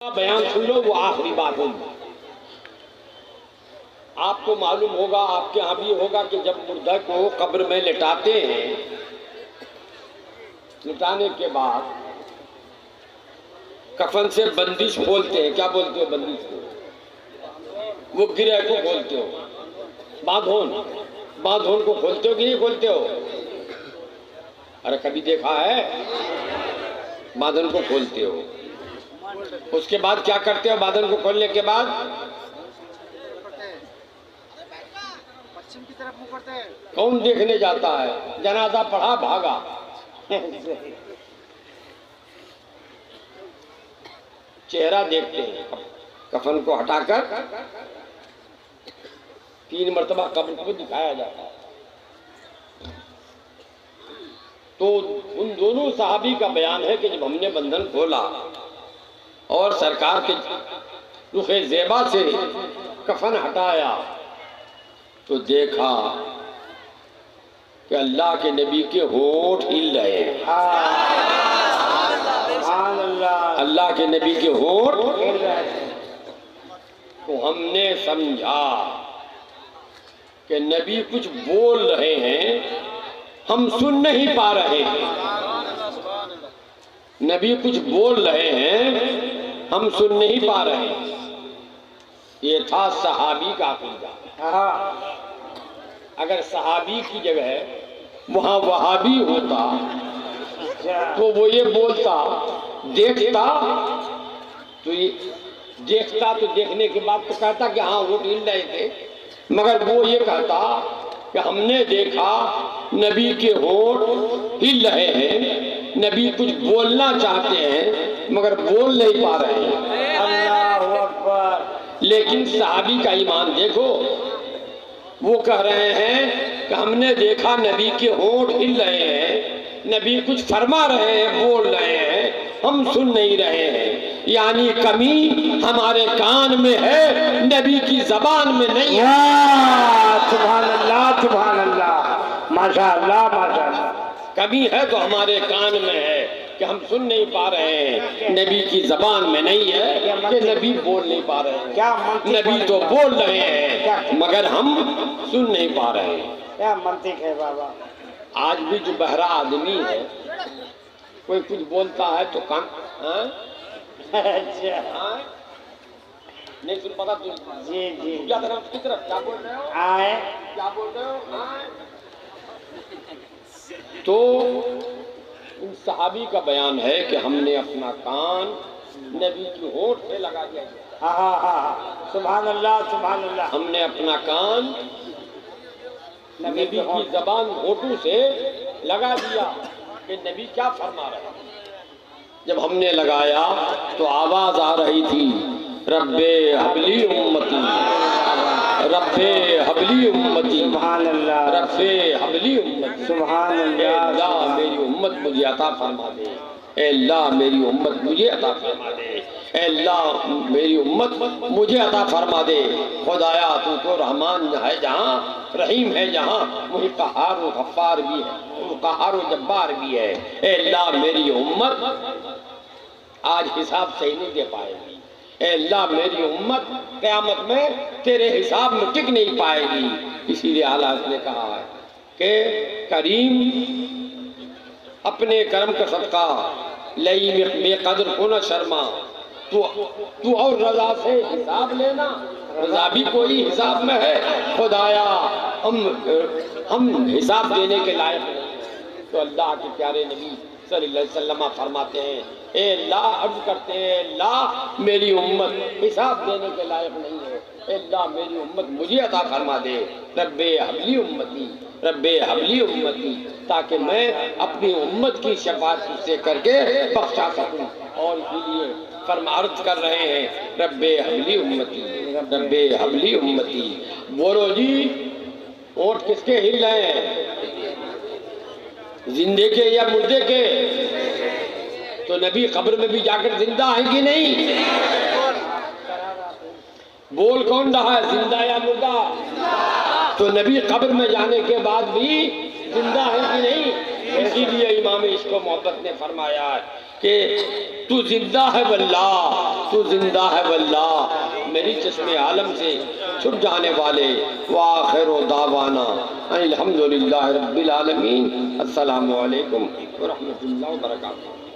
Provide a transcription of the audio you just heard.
بیان سن لو، وہ آخری بات ہوگی۔ آپ کو معلوم ہوگا، آپ کے ہاں بھی ہوگا کہ جب مردہ کو قبر میں لٹاتے ہیں، لٹانے کے بعد کفن سے بندش کھولتے ہیں۔ کیا بولتے ہو بندش کو؟ وہ گرہ کو کھولتے ہو، باندھون کو کھولتے ہو کہ نہیں کھولتے ہو؟ ارے کبھی دیکھا ہے؟ باندھن کو کھولتے ہو، اس کے بعد کیا کرتے ہو؟ باندھن کو کھولنے کے بعد کون دیکھنے جاتا ہے؟ جنازہ پڑھا بھاگا۔ چہرہ دیکھتے ہیں، کفن کو ہٹا کر 3 مرتبہ قبر کو دکھایا جاتا ہے۔ تو ان دونوں صحابی کا بیان ہے کہ جب ہم نے بندھن کھولا اور سرکار کے رخ زیبا سے کفن ہٹایا تو دیکھا کہ اللہ کے نبی کے ہونٹ ہل رہے ہیں۔ اللہ کے نبی کے ہونٹ ہل رہے ہیں۔ تو ہم نے سمجھا کہ نبی کچھ بول رہے ہیں، ہم سن نہیں پا رہے ہیں۔ نبی کچھ بول رہے ہیں، ہم سن نہیں پا رہے ہیں۔ یہ تھا صحابی کا عقیدہ۔ اگر صحابی کی جگہ وہاں وہابی ہوتا تو وہ یہ بولتا، دیکھتا تو دیکھنے کے بعد تو کہتا کہ ہاں وہ ہل رہے تھے، مگر وہ یہ کہتا کہ ہم نے دیکھا نبی کے ہونٹ ہل رہے ہیں، نبی کچھ بولنا چاہتے ہیں مگر بول نہیں پا رہے ہیں۔ اللہ اکبر۔ لیکن صحابی کا ایمان دیکھو، وہ کہہ رہے ہیں کہ ہم نے دیکھا نبی کے ہونٹ ہل رہے ہیں، نبی کچھ فرما رہے ہیں، بول رہے ہیں، ہم سن نہیں رہے ہیں۔ یعنی کمی ہمارے کان میں ہے، نبی کی زبان میں نہیں ہے۔ سبحان اللہ، سبحان اللہ، ماشاء اللہ، ماشاء اللہ۔ کمی ہے تو ہمارے کان میں ہے کہ ہم سن نہیں پا رہے ہیں، نبی کی زبان میں نہیں ہے کہ نبی بول نہیں پا رہے ہیں۔ نبی تو بول رہے ہیں مگر ہم سن نہیں پا رہے ہیں۔ کیا منطق ہے بابا۔ آج بھی جو بہرا آدمی ہے، کوئی کچھ بولتا ہے تو کان نہیں سن پاتا۔ جی جی، کیا بول رہے ہو؟ آئے کیا بول رہے ہو؟ تو ان صحابی کا بیان ہے کہ ہم نے اپنا کان نبی کی ہونٹ سے لگا دیا۔ سبحان اللہ، سبحان اللہ۔ ہم نے اپنا کان نبی کی زبان ہونٹوں سے لگا دیا کہ نبی کیا فرما رہے ہیں۔ جب ہم نے لگایا تو آواز آ رہی تھی، رب حبلی امتی، رب حبلی امتی، سبحان اللہ، رب حبلی امتی، سبحان اے اللہ۔ اللہ میری امت مجھے عطا فرما دے، اے اللہ میری امت مجھے عطا فرما دے، اے اللہ میری امت مجھے عطا فرما دے۔ خدایا تو رحمان ہے جہاں، رحیم ہے جہاں، وہی قہار و غفار بھی ہے، وہ قہار و جبار بھی ہے۔ اے اللہ میری امت آج حساب صحیح نہیں دے پائے گی، اے اللہ میری امت قیامت میں تیرے حساب میں ٹک نہیں پائے گی۔ اسی لیے اعلیٰ نے کہا ہے کہ کریم اپنے کرم کا صدقہ لئی بے قدر ہونا شرما، تو اور رضا سے حساب لینا، رضا بھی کوئی حساب میں ہے۔ خدایا ہم حساب دینے کے لائق نہیں۔ تو اللہ کے پیارے نبی صلی اللہ علیہ وسلم فرماتے ہیں، اے اللہ، عرض کرتے ہیں، اے اللہ میری امت حساب دینے کے لائق نہیں ہے، اے اللہ میری امت مجھے عطا فرما دے، رب حبلی امتی، رب حبلی امتی، تاکہ میں اپنی امت کی شفاعت سے کر کے بخشا سکوں۔ اور اسی لیے عرض کر رہے ہیں، رب حبلی امتی، رب حبلی امتی۔ بولو جی، ہونٹ کس کے ہل رہے ہیں؟ زندے کے یا مردے کے؟ تو نبی قبر میں بھی جا کر زندہ ہے کہ نہیں؟ بول کون رہا ہے، زندہ یا مردہ؟ تو نبی قبر میں جانے کے بعد بھی زندہ ہے کہ نہیں؟ اسی لیے امام عشق و محبت نے فرمایا ہے، کہ تو زندہ ہے واللہ، تو زندہ ہے واللہ، میری چشم عالم سے چھپ جانے والے۔ وآخر دعوانا الحمدللہ رب العالمین۔ السلام علیکم ورحمۃ اللہ وبرکاتہ۔